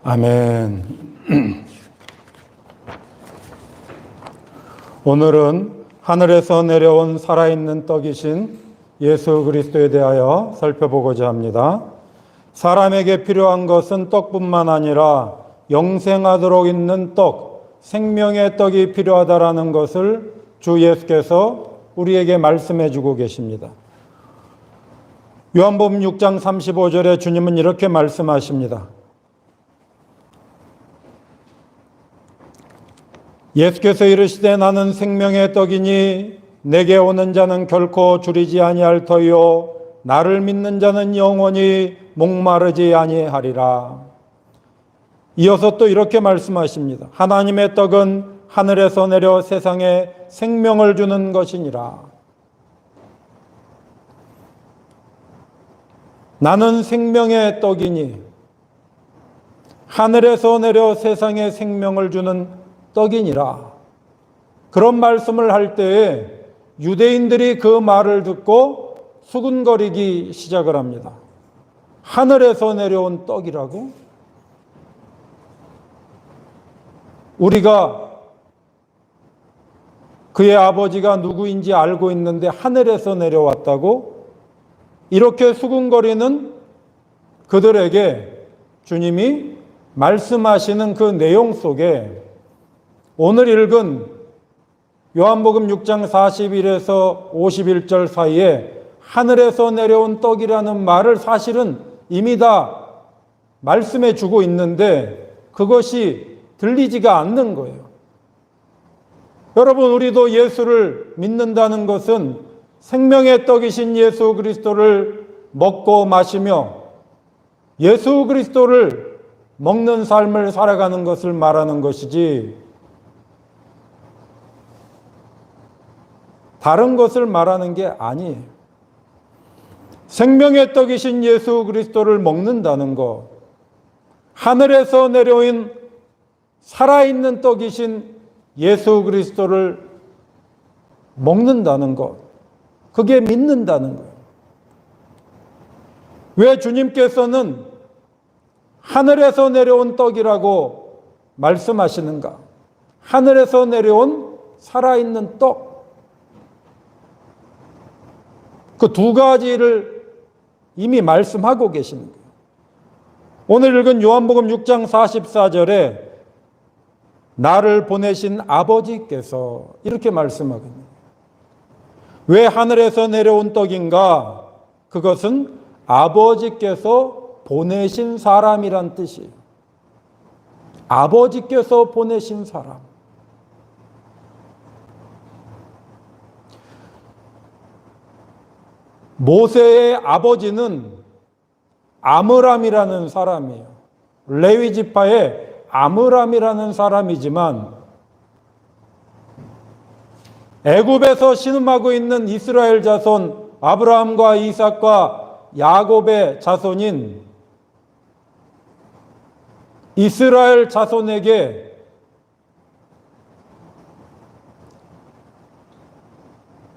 아멘. 오늘은 하늘에서 내려온 살아있는 떡이신 예수 그리스도에 대하여 살펴보고자 합니다. 사람에게 필요한 것은 떡뿐만 아니라 영생하도록 있는 떡, 생명의 떡이 필요하다라는 것을 주 예수께서 우리에게 말씀해 주고 계십니다. 요한복음 6장 35절에 주님은 이렇게 말씀하십니다. 예수께서 이르시되 나는 생명의 떡이니 내게 오는 자는 결코 줄이지 아니할 터이요 나를 믿는 자는 영원히 목마르지 아니하리라. 이어서 또 이렇게 말씀하십니다. 하나님의 떡은 하늘에서 내려 세상에 생명을 주는 것이니라. 나는 생명의 떡이니 하늘에서 내려 세상에 생명을 주는 떡이니라. 그런 말씀을 할 때에 유대인들이 그 말을 듣고 수군거리기 시작을 합니다. 하늘에서 내려온 떡이라고? 우리가 그의 아버지가 누구인지 알고 있는데 하늘에서 내려왔다고? 이렇게 수군거리는 그들에게 주님이 말씀하시는 그 내용 속에 오늘 읽은 요한복음 6장 41에서 51절 사이에 하늘에서 내려온 떡이라는 말을 사실은 이미 다 말씀해 주고 있는데 그것이 들리지가 않는 거예요. 여러분, 우리도 예수를 믿는다는 것은 생명의 떡이신 예수 그리스도를 먹고 마시며 예수 그리스도를 먹는 삶을 살아가는 것을 말하는 것이지 다른 것을 말하는 게 아니에요. 생명의 떡이신 예수 그리스도를 먹는다는 것, 하늘에서 내려온 살아있는 떡이신 예수 그리스도를 먹는다는 것, 그게 믿는다는 거예요. 왜 주님께서는 하늘에서 내려온 떡이라고 말씀하시는가? 하늘에서 내려온 살아있는 떡, 그 두 가지를 이미 말씀하고 계시는 거예요. 오늘 읽은 요한복음 6장 44절에 나를 보내신 아버지께서 이렇게 말씀하거든요. 왜 하늘에서 내려온 떡인가? 그것은 아버지께서 보내신 사람이란 뜻이에요. 아버지께서 보내신 사람. 모세의 아버지는 아므람이라는 사람이에요. 레위 지파의 아므람이라는 사람이지만 애굽에서 신음하고 있는 이스라엘 자손 아브라함과 이삭과 야곱의 자손인 이스라엘 자손에게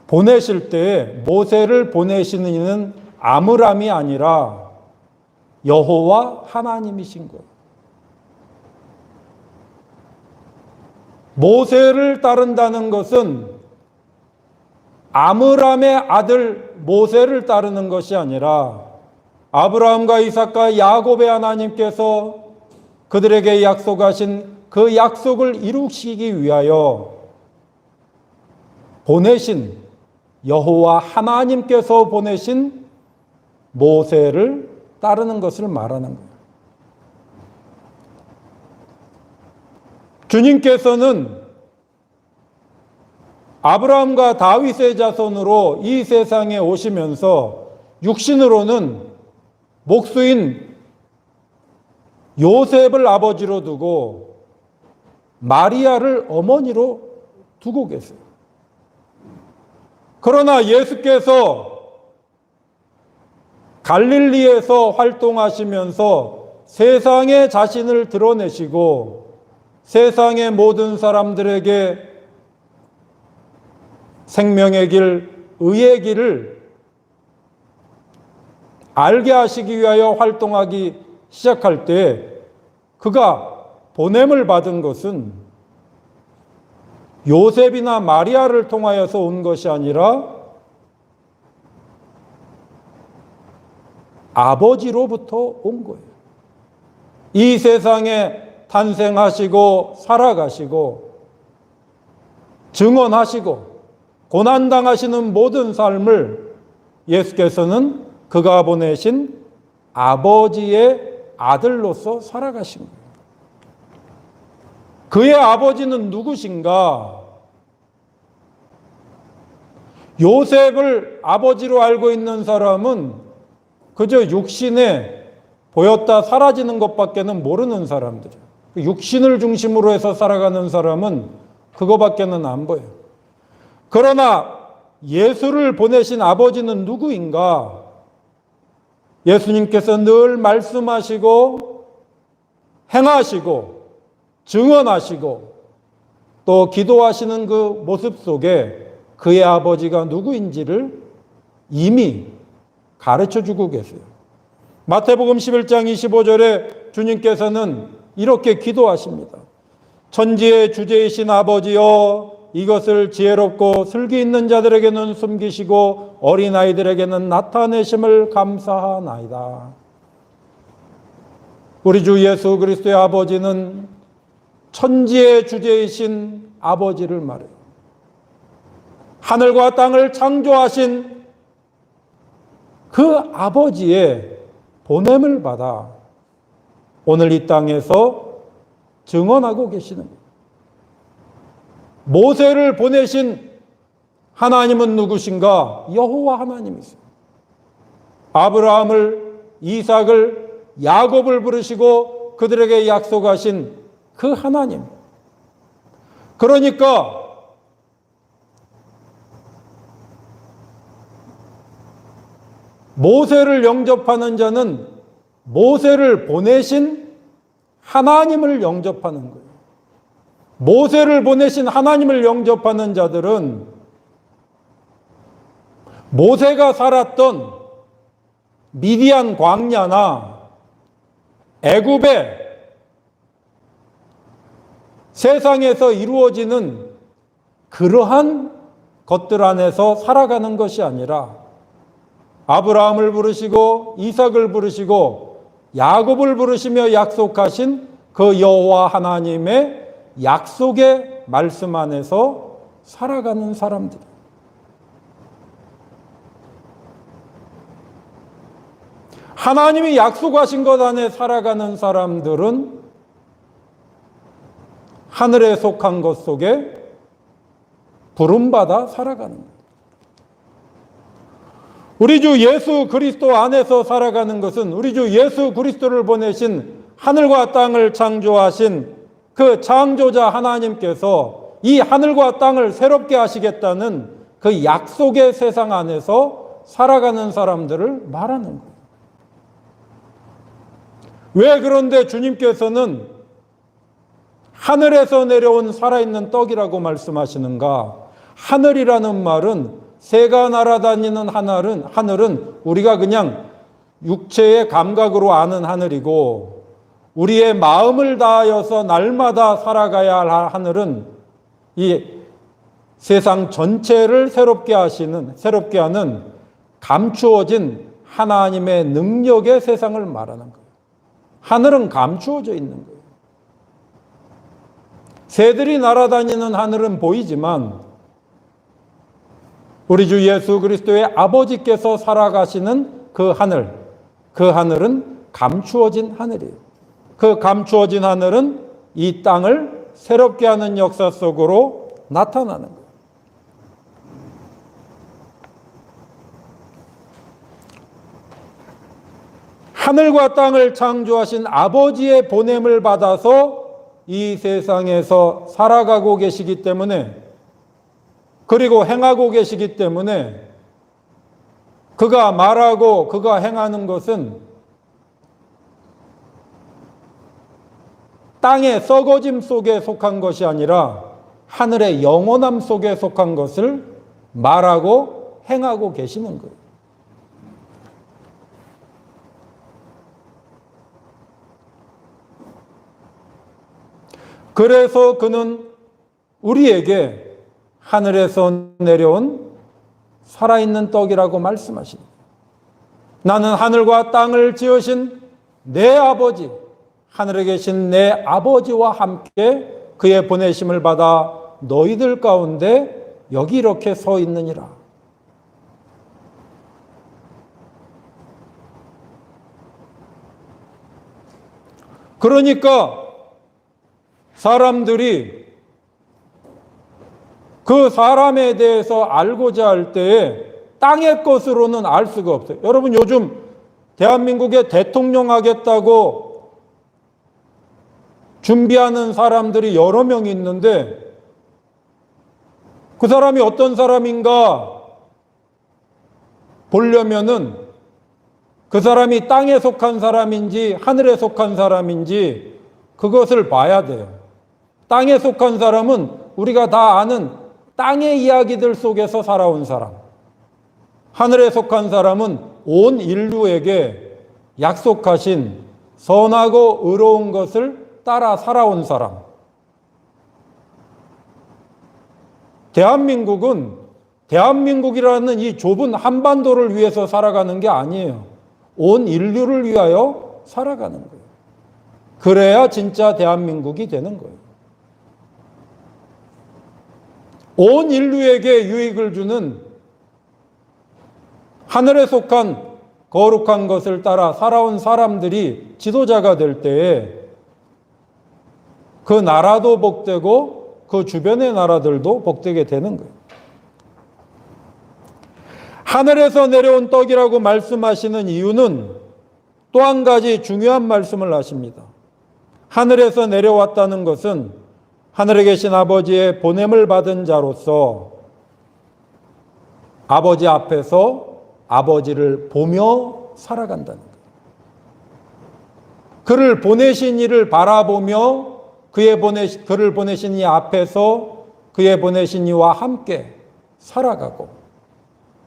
보내실 때 모세를 보내시는 이는 아므람이 아니라 여호와 하나님이신 거예요. 모세를 따른다는 것은 아므람의 아들 모세를 따르는 것이 아니라 아브라함과 이삭과 야곱의 하나님께서 그들에게 약속하신 그 약속을 이루시기 위하여 보내신 여호와 하나님께서 보내신 모세를 따르는 것을 말하는 거예요. 주님께서는 아브라함과 다윗의 자손으로 이 세상에 오시면서 육신으로는 목수인 요셉을 아버지로 두고 마리아를 어머니로 두고 계세요. 그러나 예수께서 갈릴리에서 활동하시면서 세상에 자신을 드러내시고 세상의 모든 사람들에게 생명의 길, 의의 길을 알게 하시기 위하여 활동하기 시작할 때 그가 보냄을 받은 것은 요셉이나 마리아를 통하여서 온 것이 아니라 아버지로부터 온 거예요. 이 세상에 탄생하시고 살아가시고 증언하시고 고난당하시는 모든 삶을 예수께서는 그가 보내신 아버지의 아들로서 살아가신 거예요. 그의 아버지는 누구신가? 요셉을 아버지로 알고 있는 사람은 그저 육신에 보였다 사라지는 것밖에는 모르는 사람들이에요. 육신을 중심으로 해서 살아가는 사람은 그거밖에는 안 보여요. 그러나 예수를 보내신 아버지는 누구인가? 예수님께서 늘 말씀하시고 행하시고 증언하시고 또 기도하시는 그 모습 속에 그의 아버지가 누구인지를 이미 가르쳐 주고 계세요. 마태복음 11장 25절에 주님께서는 이렇게 기도하십니다. 천지의 주제이신 아버지여, 이것을 지혜롭고 슬기 있는 자들에게는 숨기시고 어린아이들에게는 나타내심을 감사하나이다. 우리 주 예수 그리스도의 아버지는 천지의 주제이신 아버지를 말해요. 하늘과 땅을 창조하신 그 아버지의 보냄을 받아 오늘 이 땅에서 증언하고 계시는 거예요. 모세를 보내신 하나님은 누구신가? 여호와 하나님이세요. 아브라함을, 이삭을, 야곱을 부르시고 그들에게 약속하신 그 하나님. 그러니까 모세를 영접하는 자는 모세를 보내신 하나님을 영접하는 거예요. 모세를 보내신 하나님을 영접하는 자들은 모세가 살았던 미디안 광야나 애굽의 세상에서 이루어지는 그러한 것들 안에서 살아가는 것이 아니라 아브라함을 부르시고 이삭을 부르시고 야곱을 부르시며 약속하신 그 여호와 하나님의 약속의 말씀 안에서 살아가는 사람들. 하나님이 약속하신 것 안에 살아가는 사람들은 하늘에 속한 것 속에 부름받아 살아가는 거예요. 우리 주 예수 그리스도 안에서 살아가는 것은 우리 주 예수 그리스도를 보내신 하늘과 땅을 창조하신 그 창조자 하나님께서 이 하늘과 땅을 새롭게 하시겠다는 그 약속의 세상 안에서 살아가는 사람들을 말하는 거예요. 왜 그런데 주님께서는 하늘에서 내려온 살아있는 떡이라고 말씀하시는가? 하늘이라는 말은 새가 날아다니는 하늘은 우리가 그냥 육체의 감각으로 아는 하늘이고 우리의 마음을 다하여서 날마다 살아가야 할 하늘은 이 세상 전체를 새롭게 하는 감추어진 하나님의 능력의 세상을 말하는 거예요. 하늘은 감추어져 있는 거예요. 새들이 날아다니는 하늘은 보이지만 우리 주 예수 그리스도의 아버지께서 살아가시는 그 하늘은 감추어진 하늘이에요. 그 감추어진 하늘은 이 땅을 새롭게 하는 역사 속으로 나타나는 거예요. 하늘과 땅을 창조하신 아버지의 보냄을 받아서 이 세상에서 살아가고 계시기 때문에 그리고 행하고 계시기 때문에 그가 말하고 그가 행하는 것은 땅의 썩어짐 속에 속한 것이 아니라 하늘의 영원함 속에 속한 것을 말하고 행하고 계시는 거예요. 그래서 그는 우리에게 하늘에서 내려온 살아있는 떡이라고 말씀하십니다. 나는 하늘과 땅을 지으신 내 아버지, 하늘에 계신 내 아버지와 함께 그의 보내심을 받아 너희들 가운데 여기 이렇게 서 있느니라. 그러니까 사람들이 그 사람에 대해서 알고자 할 때에 땅의 것으로는 알 수가 없어요. 여러분, 요즘 대한민국에 대통령 하겠다고 준비하는 사람들이 여러 명 있는데 그 사람이 어떤 사람인가 보려면은 그 사람이 땅에 속한 사람인지 하늘에 속한 사람인지 그것을 봐야 돼요. 땅에 속한 사람은 우리가 다 아는 땅의 이야기들 속에서 살아온 사람. 하늘에 속한 사람은 온 인류에게 약속하신 선하고 의로운 것을 따라 살아온 사람. 대한민국은 대한민국이라는 이 좁은 한반도를 위해서 살아가는 게 아니에요. 온 인류를 위하여 살아가는 거예요. 그래야 진짜 대한민국이 되는 거예요. 온 인류에게 유익을 주는 하늘에 속한 거룩한 것을 따라 살아온 사람들이 지도자가 될 때에 그 나라도 복되고 그 주변의 나라들도 복되게 되는 거예요. 하늘에서 내려온 떡이라고 말씀하시는 이유는 또 한 가지 중요한 말씀을 하십니다. 하늘에서 내려왔다는 것은 하늘에 계신 아버지의 보냄을 받은 자로서 아버지 앞에서 아버지를 보며 살아간다는 거예요. 그를 보내신 이를 바라보며 그를 보내신 이 앞에서 그의 보내신 이와 함께 살아가고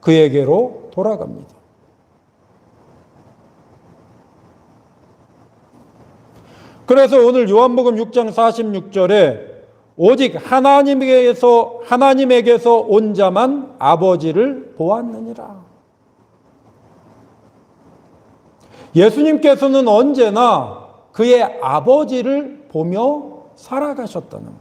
그에게로 돌아갑니다. 그래서 오늘 요한복음 6장 46절에 오직 하나님에게서 온 자만 아버지를 보았느니라. 예수님께서는 언제나 그의 아버지를 보며 살아가셨다는 거예요.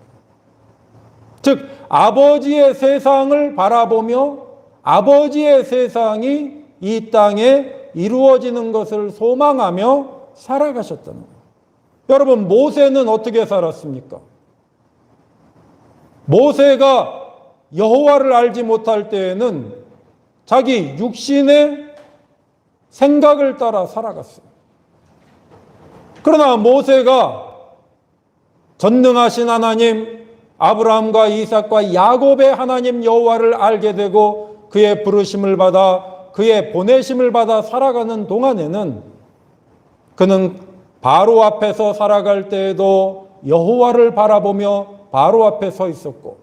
즉 아버지의 세상을 바라보며 아버지의 세상이 이 땅에 이루어지는 것을 소망하며 살아가셨다는 거예요. 여러분, 모세는 어떻게 살았습니까? 모세가 여호와를 알지 못할 때에는 자기 육신의 생각을 따라 살아갔어요. 그러나 모세가 전능하신 하나님, 아브라함과 이삭과 야곱의 하나님 여호와를 알게 되고 그의 부르심을 받아 그의 보내심을 받아 살아가는 동안에는 그는 바로 앞에서 살아갈 때에도 여호와를 바라보며 바로 앞에 서 있었고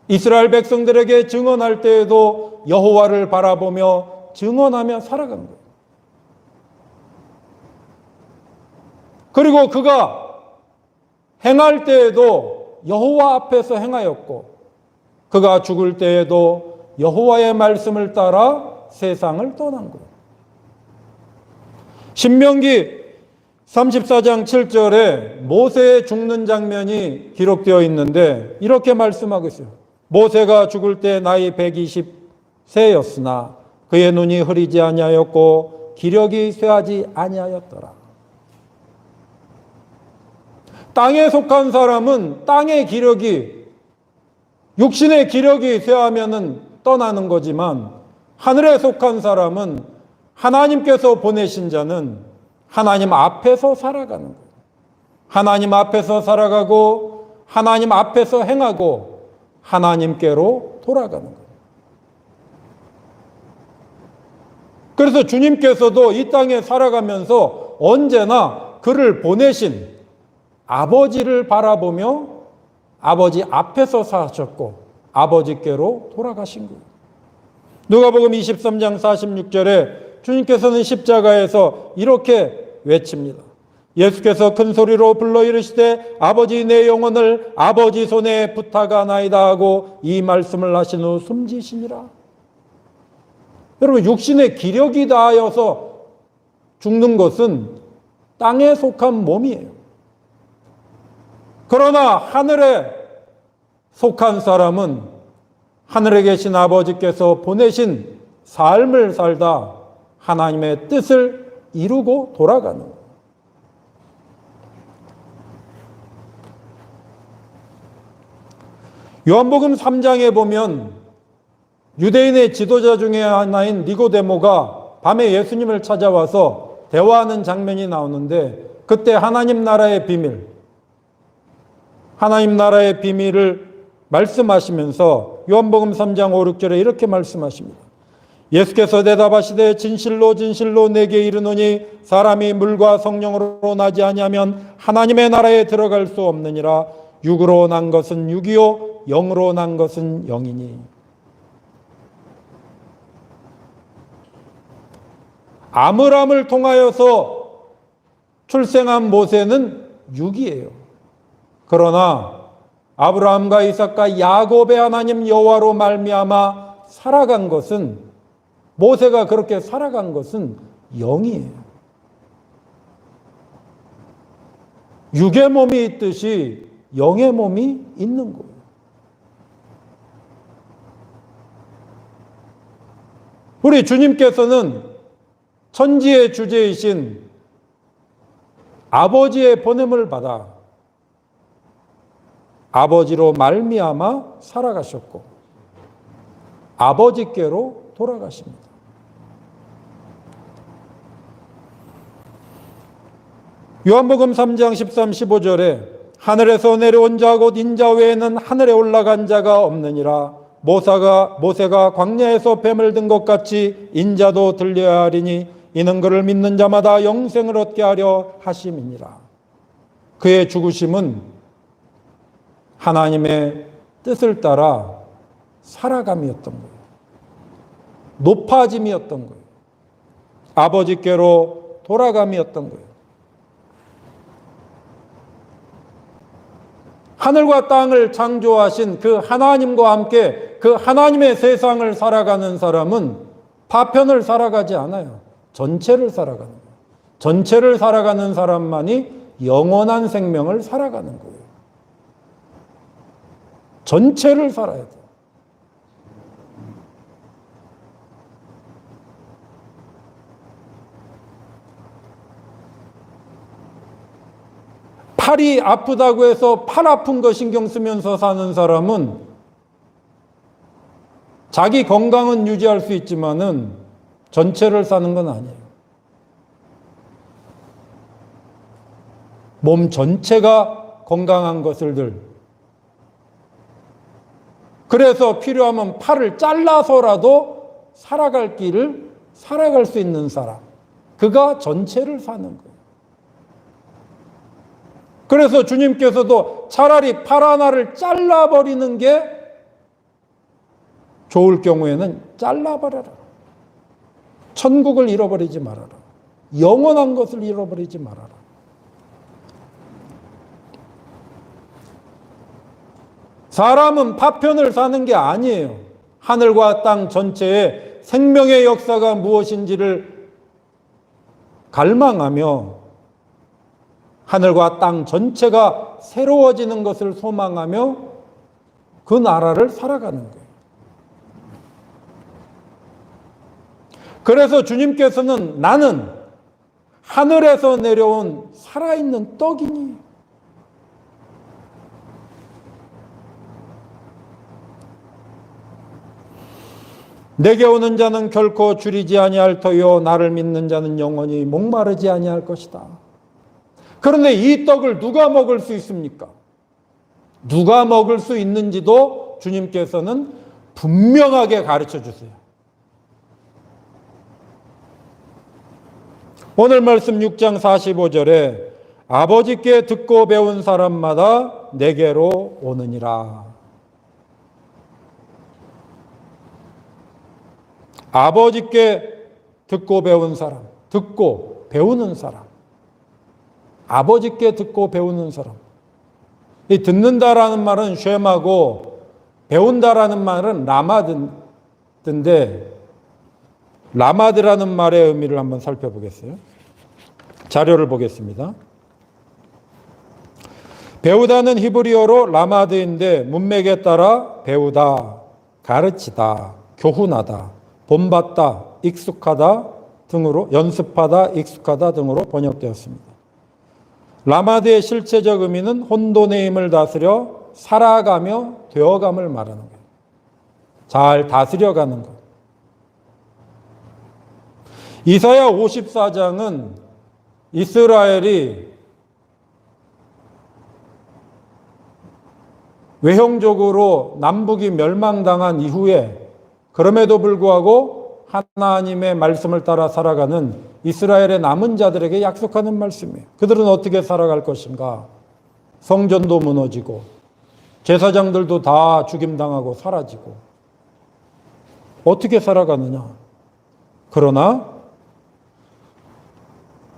이스라엘 백성들에게 증언할 때에도 여호와를 바라보며 증언하며 살아간 거예요. 그리고 그가 행할 때에도 여호와 앞에서 행하였고 그가 죽을 때에도 여호와의 말씀을 따라 세상을 떠난 거예요. 신명기 34장 7절에 모세의 죽는 장면이 기록되어 있는데 이렇게 말씀하고 있어요. 모세가 죽을 때 나이 120세였으나 그의 눈이 흐리지 아니하였고 기력이 쇠하지 아니하였더라. 땅에 속한 사람은 땅의 기력이 육신의 기력이 쇠하면은 떠나는 거지만 하늘에 속한 사람은 하나님께서 보내신 자는 하나님 앞에서 살아가는 거예요. 하나님 앞에서 살아가고 하나님 앞에서 행하고 하나님께로 돌아가는 거예요. 그래서 주님께서도 이 땅에 살아가면서 언제나 그를 보내신 아버지를 바라보며 아버지 앞에서 사셨고 아버지께로 돌아가신 거예요. 누가복음 23장 46절에 주님께서는 십자가에서 이렇게 외칩니다. 예수께서 큰 소리로 불러 이르시되 아버지 내 영혼을 아버지 손에 부탁하나이다 하고 이 말씀을 하신 후 숨지시니라. 여러분, 육신의 기력이 다하여서 죽는 것은 땅에 속한 몸이에요. 그러나 하늘에 속한 사람은 하늘에 계신 아버지께서 보내신 삶을 살다 하나님의 뜻을 이루고 돌아가는 거예요. 요한복음 3장에 보면 유대인의 지도자 중에 하나인 니고데모가 밤에 예수님을 찾아와서 대화하는 장면이 나오는데, 그때 하나님 나라의 비밀을 말씀하시면서 요한복음 3장 5, 6절에 이렇게 말씀하십니다. 예수께서 대답하시되 진실로 진실로 내게 이르노니 사람이 물과 성령으로 나지 아니하면 하나님의 나라에 들어갈 수 없느니라. 육으로 난 것은 육이요 영으로 난 것은 영이니. 아므람을 통하여서 출생한 모세는 육이에요. 그러나 아브라함과 이삭과 야곱의 하나님 여호와로 말미암아 살아간 것은, 모세가 그렇게 살아간 것은 영이에요. 육의 몸이 있듯이 영의 몸이 있는 거예요. 우리 주님께서는 천지의 주제이신 아버지의 보냄을 받아 아버지로 말미암아 살아가셨고 아버지께로 돌아가십니다. 요한복음 3장 13, 15절에 하늘에서 내려온 자 곧 인자 외에는 하늘에 올라간 자가 없느니라. 모세가 광야에서 뱀을 든 것 같이 인자도 들려야 하리니 이는 그를 믿는 자마다 영생을 얻게 하려 하심이니라. 그의 죽으심은 하나님의 뜻을 따라 살아감이었던 거예요. 높아짐이었던 거예요. 아버지께로 돌아감이었던 거예요. 하늘과 땅을 창조하신 그 하나님과 함께 그 하나님의 세상을 살아가는 사람은 파편을 살아가지 않아요. 전체를 살아가는 거예요. 전체를 살아가는 사람만이 영원한 생명을 살아가는 거예요. 전체를 살아야 돼요. 팔이 아프다고 해서 팔 아픈 거 신경 쓰면서 사는 사람은 자기 건강은 유지할 수 있지만은 전체를 사는 건 아니에요. 몸 전체가 건강한 것을 그래서 필요하면 팔을 잘라서라도 살아갈 길을 살아갈 수 있는 사람, 그가 전체를 사는 거예요. 그래서 주님께서도 차라리 팔 하나를 잘라버리는 게 좋을 경우에는 잘라버려라. 천국을 잃어버리지 말아라. 영원한 것을 잃어버리지 말아라. 사람은 파편을 사는 게 아니에요. 하늘과 땅 전체에 생명의 역사가 무엇인지를 갈망하며 하늘과 땅 전체가 새로워지는 것을 소망하며 그 나라를 살아가는 거예요. 그래서 주님께서는 나는 하늘에서 내려온 살아있는 떡이니 내게 오는 자는 결코 줄이지 아니할 터요 나를 믿는 자는 영원히 목마르지 아니할 것이다. 그런데 이 떡을 누가 먹을 수 있습니까? 누가 먹을 수 있는지도 주님께서는 분명하게 가르쳐 주세요. 오늘 말씀 6장 45절에 아버지께 듣고 배운 사람마다 내게로 오느니라. 아버지께 듣고 배운 사람, 듣고 배우는 사람. 아버지께 듣고 배우는 사람. 이 듣는다라는 말은 쉐마고 배운다라는 말은 라마드인데 라마드라는 말의 의미를 한번 살펴보겠어요. 자료를 보겠습니다. 배우다는 히브리어로 라마드인데 문맥에 따라 배우다, 가르치다, 교훈하다, 본받다, 익숙하다 등으로 연습하다, 익숙하다 등으로 번역되었습니다. 라마드의 실체적 의미는 혼돈의 힘을 다스려 살아가며 되어감을 말하는 거예요. 잘 다스려가는 것. 이사야 54장은 이스라엘이 외형적으로 남북이 멸망당한 이후에 그럼에도 불구하고 하나님의 말씀을 따라 살아가는 이스라엘의 남은 자들에게 약속하는 말씀이에요. 그들은 어떻게 살아갈 것인가? 성전도 무너지고 제사장들도 다 죽임당하고 사라지고 어떻게 살아가느냐? 그러나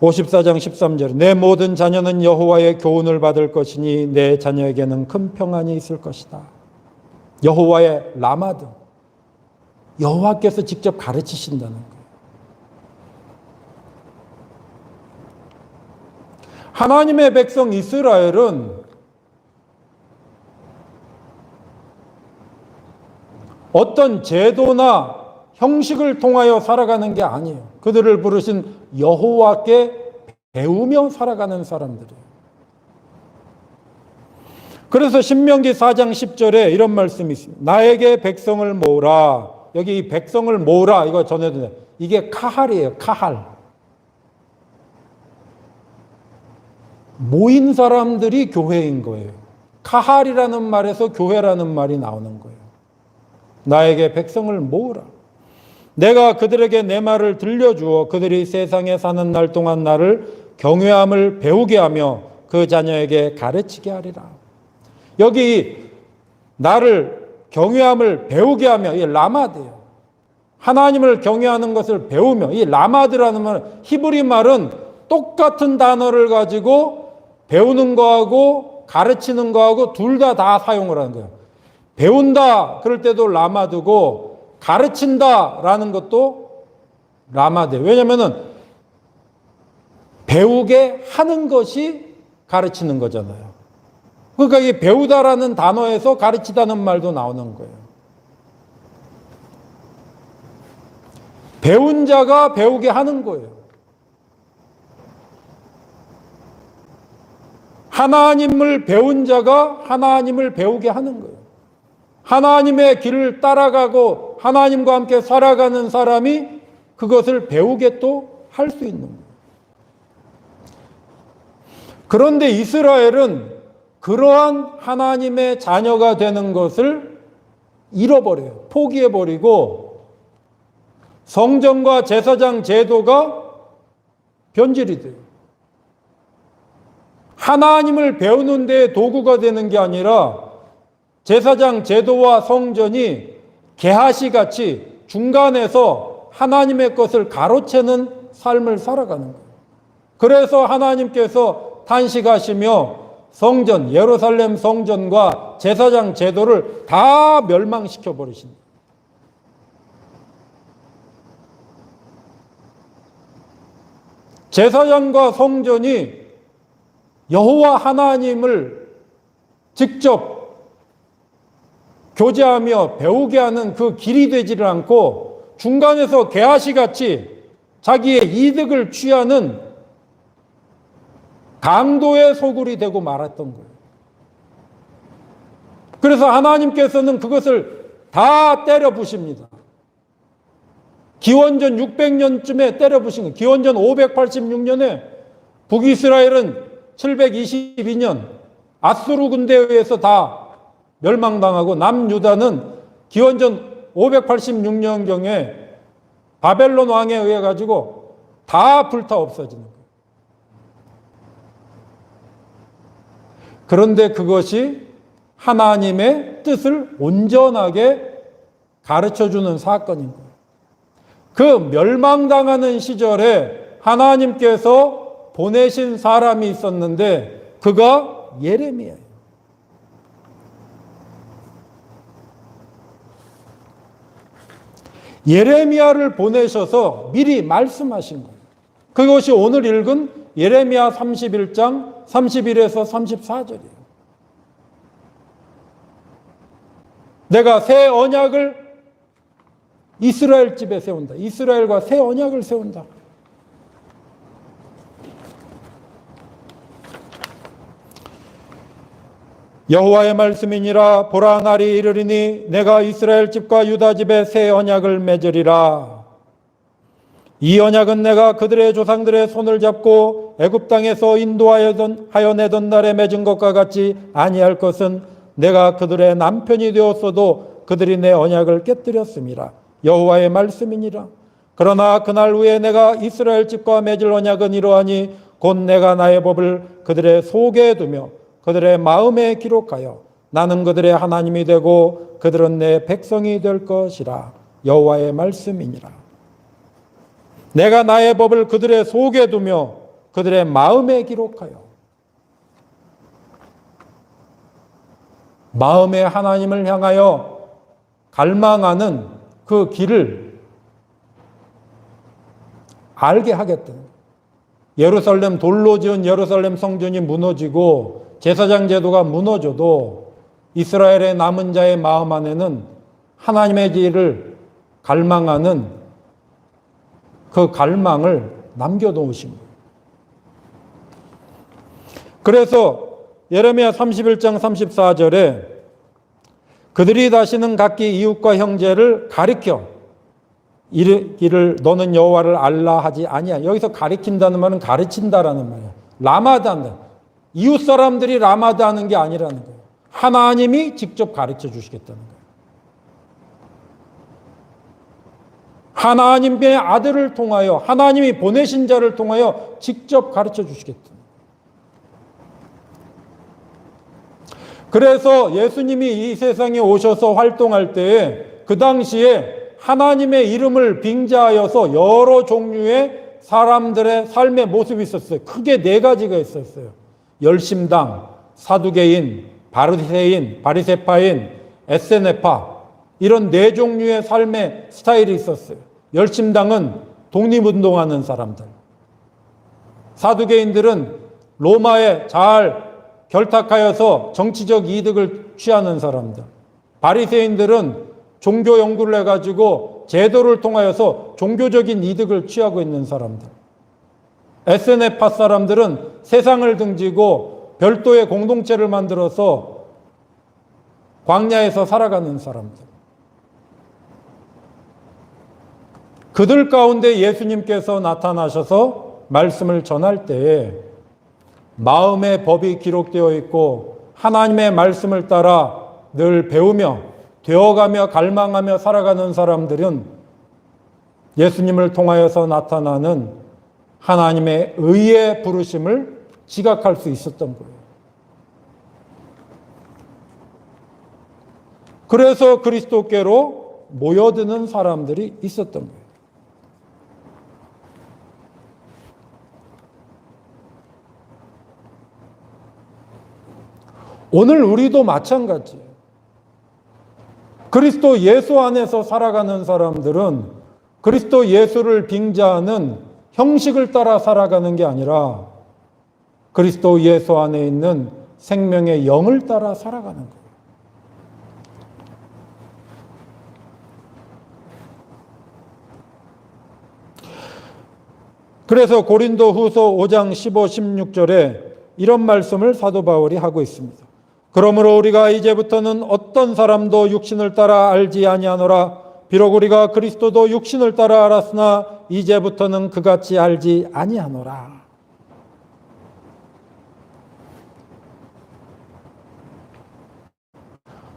54장 13절 내 모든 자녀는 여호와의 교훈을 받을 것이니 내 자녀에게는 큰 평안이 있을 것이다. 여호와의 라마드, 여호와께서 직접 가르치신다는 거예요. 하나님의 백성 이스라엘은 어떤 제도나 형식을 통하여 살아가는 게 아니에요. 그들을 부르신 여호와께 배우며 살아가는 사람들이에요. 그래서 신명기 4장 10절에 이런 말씀이 있습니다. 나에게 백성을 모으라. 여기 이 백성을 모으라 이거 전해도 돼요. 이게 카할이에요. 카할. 모인 사람들이 교회인 거예요. 카할이라는 말에서 교회라는 말이 나오는 거예요. 나에게 백성을 모으라. 내가 그들에게 내 말을 들려주어 그들이 세상에 사는 날 동안 나를 경외함을 배우게 하며 그 자녀에게 가르치게 하리라. 여기 나를 경외함을 배우게 하며 이 라마드예요. 하나님을 경외하는 것을 배우며 이 라마드라는 말은 히브리 말은 똑같은 단어를 가지고 배우는 거하고 가르치는 거하고 둘 다 사용을 하는 거예요. 배운다 그럴 때도 라마드고 가르친다라는 것도 라마드예요. 왜냐하면 배우게 하는 것이 가르치는 거잖아요. 그러니까 이 배우다라는 단어에서 가르치다는 말도 나오는 거예요. 배운 자가 배우게 하는 거예요. 하나님을 배운 자가 하나님을 배우게 하는 거예요. 하나님의 길을 따라가고 하나님과 함께 살아가는 사람이 그것을 배우게 또 할 수 있는 거예요. 그런데 이스라엘은 그러한 하나님의 자녀가 되는 것을 잃어버려요. 포기해버리고 성전과 제사장 제도가 변질이 돼요. 하나님을 배우는 데 도구가 되는 게 아니라 제사장 제도와 성전이 게하시 같이 중간에서 하나님의 것을 가로채는 삶을 살아가는 거예요. 그래서 하나님께서 탄식하시며 성전, 예루살렘 성전과 제사장 제도를 다 멸망시켜 버리신다. 제사장과 성전이 여호와 하나님을 직접 교제하며 배우게 하는 그 길이 되지를 않고 중간에서 게하시 같이 자기의 이득을 취하는 강도의 소굴이 되고 말았던 거예요. 그래서 하나님께서는 그것을 다 때려 부십니다. 기원전 600년쯤에 때려 부신 거예요. 기원전 586년에 북이스라엘은 722년 아수르 군대에 의해서 다 멸망당하고 남유다는 기원전 586년경에 바벨론 왕에 의해 가지고 다 불타 없어지는 거예요. 그런데 그것이 하나님의 뜻을 온전하게 가르쳐주는 사건인 거예요. 그 멸망당하는 시절에 하나님께서 보내신 사람이 있었는데 그가 예레미야예요. 예레미야를 보내셔서 미리 말씀하신 거예요. 그것이 오늘 읽은 예레미야 31장 31에서 34절이에요. 내가 새 언약을 이스라엘 집에 세운다. 이스라엘과 새 언약을 세운다. 여호와의 말씀이니라. 보라, 날이 이르리니 내가 이스라엘 집과 유다 집에 새 언약을 맺으리라. 이 언약은 내가 그들의 조상들의 손을 잡고 애굽 땅에서 인도하여 내던 날에 맺은 것과 같이 아니할 것은 내가 그들의 남편이 되었어도 그들이 내 언약을 깨뜨렸음이라. 여호와의 말씀이니라. 그러나 그날 후에 내가 이스라엘 집과 맺을 언약은 이러하니 곧 내가 나의 법을 그들의 속에 두며 그들의 마음에 기록하여 나는 그들의 하나님이 되고 그들은 내 백성이 될 것이라. 여호와의 말씀이니라. 내가 나의 법을 그들의 속에 두며 그들의 마음에 기록하여. 마음에 하나님을 향하여 갈망하는 그 길을 알게 하겠다는. 예루살렘, 돌로 지은 예루살렘 성전이 무너지고 제사장 제도가 무너져도 이스라엘의 남은 자의 마음 안에는 하나님의 길을 갈망하는 그 갈망을 남겨놓으신 거예요. 그래서 예레미야 31장 34절에 그들이 다시는 각기 이웃과 형제를 가리켜 이르기를 너는 여호와를 알라 하지 아니야. 여기서 가리킨다는 말은 가르친다라는 말이야. 라마다 한다. 이웃 사람들이 라마다 하는 게 아니라는 거예요. 하나님이 직접 가르쳐 주시겠다는 거예요. 하나님의 아들을 통하여, 하나님이 보내신 자를 통하여 직접 가르쳐 주시겠다. 그래서 예수님이 이 세상에 오셔서 활동할 때에 그 당시에 하나님의 이름을 빙자하여서 여러 종류의 사람들의 삶의 모습이 있었어요. 크게 네 가지가 있었어요. 열심당, 사두개인, 바리새인, 바리새파인, 에세네파, 이런 네 종류의 삶의 스타일이 있었어요. 열심당은 독립운동하는 사람들, 사두개인들은 로마에 잘 결탁하여서 정치적 이득을 취하는 사람들, 바리새인들은 종교 연구를 해가지고 제도를 통하여서 종교적인 이득을 취하고 있는 사람들, 에세네파 사람들은 세상을 등지고 별도의 공동체를 만들어서 광야에서 살아가는 사람들. 그들 가운데 예수님께서 나타나셔서 말씀을 전할 때에 마음의 법이 기록되어 있고 하나님의 말씀을 따라 늘 배우며 되어가며 갈망하며 살아가는 사람들은 예수님을 통하여서 나타나는 하나님의 의의 부르심을 지각할 수 있었던 거예요. 그래서 그리스도께로 모여드는 사람들이 있었던 거예요. 오늘 우리도 마찬가지예요. 그리스도 예수 안에서 살아가는 사람들은 그리스도 예수를 빙자하는 형식을 따라 살아가는 게 아니라 그리스도 예수 안에 있는 생명의 영을 따라 살아가는 거예요. 그래서 고린도 후서 5장 15, 16절에 이런 말씀을 사도 바울이 하고 있습니다. 그러므로 우리가 이제부터는 어떤 사람도 육신을 따라 알지 아니하노라. 비록 우리가 그리스도도 육신을 따라 알았으나 이제부터는 그같이 알지 아니하노라.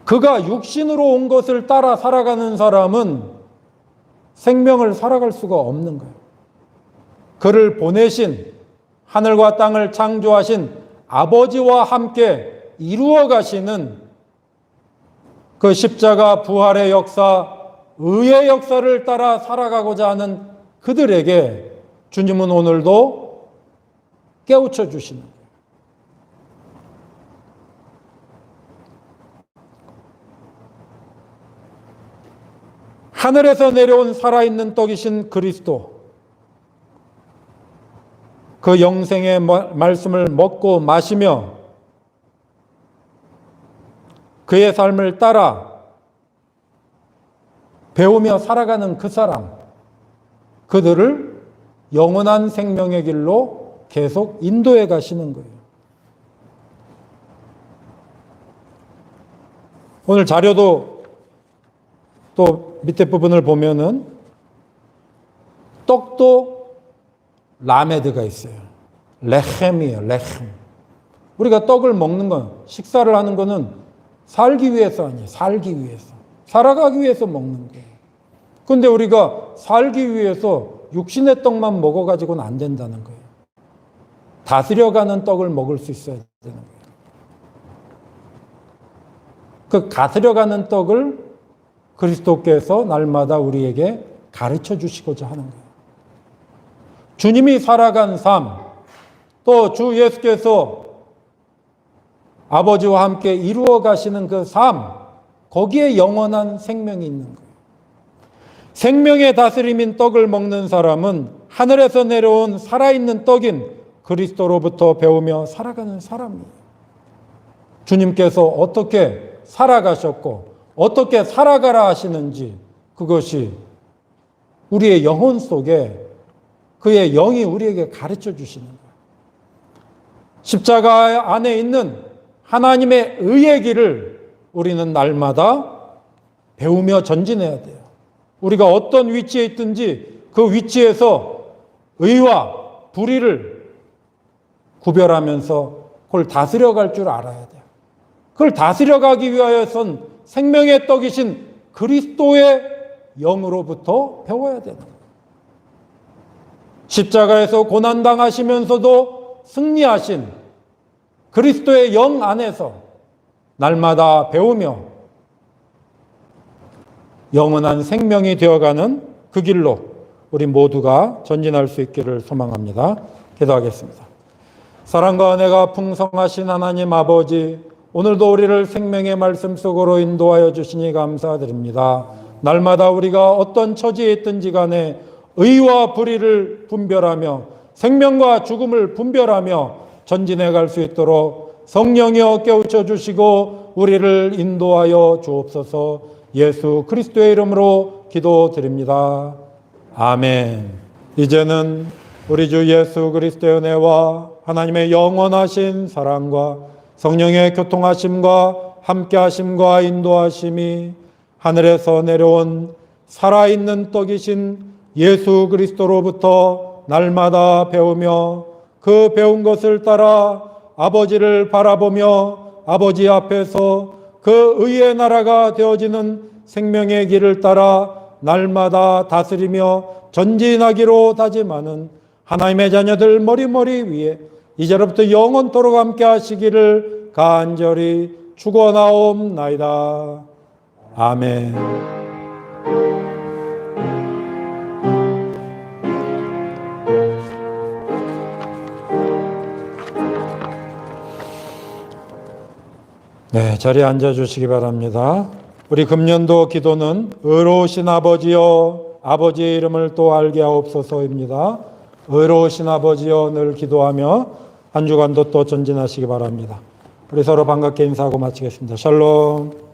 그가 육신으로 온 것을 따라 살아가는 사람은 생명을 살아갈 수가 없는 거예요. 그를 보내신 하늘과 땅을 창조하신 아버지와 함께 이루어 가시는 그 십자가 부활의 역사, 의의 역사를 따라 살아가고자 하는 그들에게 주님은 오늘도 깨우쳐 주시는 거예요. 하늘에서 내려온 살아있는 떡이신 그리스도, 그 영생의 말씀을 먹고 마시며 그의 삶을 따라 배우며 살아가는 그 사람, 그들을 영원한 생명의 길로 계속 인도해 가시는 거예요. 오늘 자료도 또 밑에 부분을 보면은 떡도 라메드가 있어요. 레헴이에요. 레헴. 우리가 떡을 먹는 건, 식사를 하는 거는 살기 위해서 아니에요. 살기 위해서. 살아가기 위해서 먹는 거예요. 그런데 우리가 살기 위해서 육신의 떡만 먹어가지고는 안 된다는 거예요. 다스려가는 떡을 먹을 수 있어야 되는 거예요. 그 다스려가는 떡을 그리스도께서 날마다 우리에게 가르쳐 주시고자 하는 거예요. 주님이 살아간 삶, 또 주 예수께서 아버지와 함께 이루어 가시는 그 삶, 거기에 영원한 생명이 있는 거예요. 생명의 다스림인 떡을 먹는 사람은 하늘에서 내려온 살아있는 떡인 그리스도로부터 배우며 살아가는 사람이에요. 주님께서 어떻게 살아가셨고 어떻게 살아가라 하시는지, 그것이 우리의 영혼 속에 그의 영이 우리에게 가르쳐 주시는 거예요. 십자가 안에 있는 하나님의 의의 길을 우리는 날마다 배우며 전진해야 돼요. 우리가 어떤 위치에 있든지 그 위치에서 의와 불의를 구별하면서 그걸 다스려갈 줄 알아야 돼요. 그걸 다스려가기 위하여선 생명의 떡이신 그리스도의 영으로부터 배워야 되는 거예요. 십자가에서 고난당하시면서도 승리하신 그리스도의 영 안에서 날마다 배우며 영원한 생명이 되어가는 그 길로 우리 모두가 전진할 수 있기를 소망합니다. 기도하겠습니다. 사랑과 은혜가 풍성하신 하나님 아버지, 오늘도 우리를 생명의 말씀 속으로 인도하여 주시니 감사드립니다. 날마다 우리가 어떤 처지에 있든지 간에 의와 불의를 분별하며 생명과 죽음을 분별하며 전진해 갈 수 있도록 성령이여 깨우쳐 주시고 우리를 인도하여 주옵소서. 예수 그리스도의 이름으로 기도드립니다. 아멘. 이제는 우리 주 예수 그리스도의 은혜와 하나님의 영원하신 사랑과 성령의 교통하심과 함께하심과 인도하심이 하늘에서 내려온 살아있는 떡이신 예수 그리스도로부터 날마다 배우며 그 배운 것을 따라 아버지를 바라보며 아버지 앞에서 그 의의 나라가 되어지는 생명의 길을 따라 날마다 다스리며 전진하기로 다짐하는 하나님의 자녀들 머리머리 위에 이제로부터 영원토록 함께 하시기를 간절히 축원하옵나이다. 아멘. 네, 자리에 앉아주시기 바랍니다. 우리 금년도 기도는 의로우신 아버지여 아버지의 이름을 또 알게 하옵소서입니다. 의로우신 아버지여 늘 기도하며 한 주간도 또 전진하시기 바랍니다. 우리 서로 반갑게 인사하고 마치겠습니다. 샬롬.